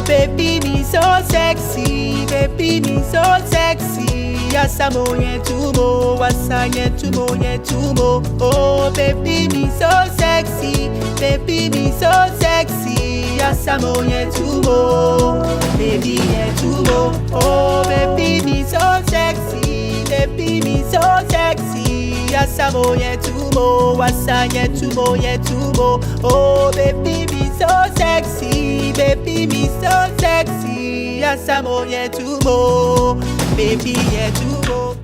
baby me so sexy, baby me so sexy. Yasamo yetumo, wasa yetumo yetumo. Oh baby me so sexy, baby me so sexy. Yasamo yetumo, baby yetumo. Oh baby me so sexy, baby me so sexy. Yasamo yetumo, wasa yetumo yetumo. Oh baby me so sexy, baby me so sexy. Yasamo yetumo, baby yetumo.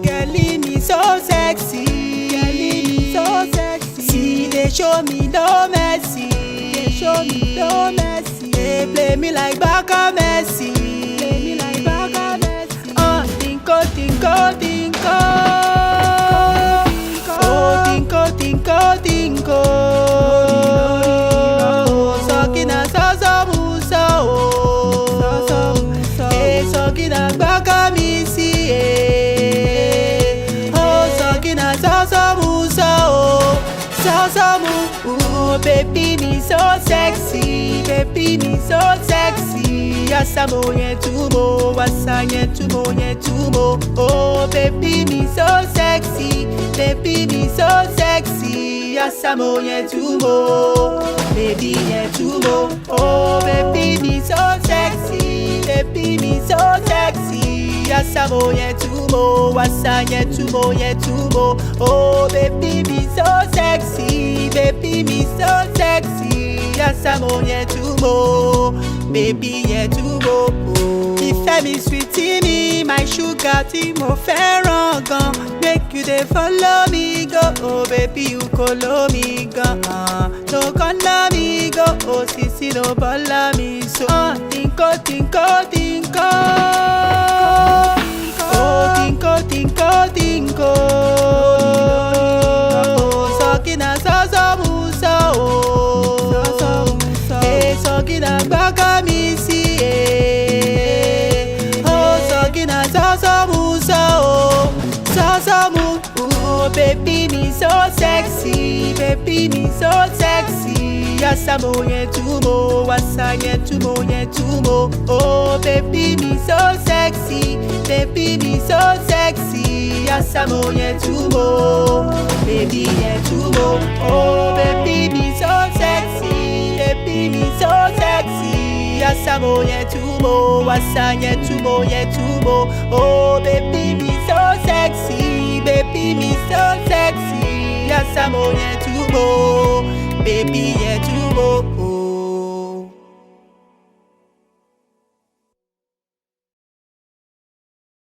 Girlie me so sexy, girlie me so sexy. See they show me no mercy, they show me no mercy. They play me like Baka Messi, play me like Baka Messi. Oh tinko tinko tinko, oh tinko tinko tinko. Sokina soso muso, eh sokina Baka Messi. Baby me so sexy, baby me so sexy. Yasamo yetumo, wasa yetumo yetumo. Oh baby me so sexy, baby me so sexy. Yasamo yetumo, baby yetumo. Oh baby me so sexy, baby me so sexy. Yasamo yetumo, wasa yetumo yetumo. Oh baby me so sexy, baby me so sexy. Yasamo yetumo, baby yetumo. Ìfẹ́ mi sweetie mi, my sugar tí mo fẹ́ràn gan. Make you dey follow me go, oh baby you kolo mi gan. No corner me go, oh sisi no bola mi so. Tinko tinko tinko, oh tinko tinko tinko. Sokina soso muso, eh sokina Baka Messi. Baby me so sexy, baby me so sexy. Yasamo yetumo, wasa yetumo yetumo. Oh baby me so sexy, baby me so sexy. Yasamo yetumo, baby yetumo. Oh baby me so sexy, baby me so sexy. Yasamo yetumo, wasa yetumo yetumo. Oh baby me so sexy, baby me so sexy. Yasamo yetumo, baby yetumo.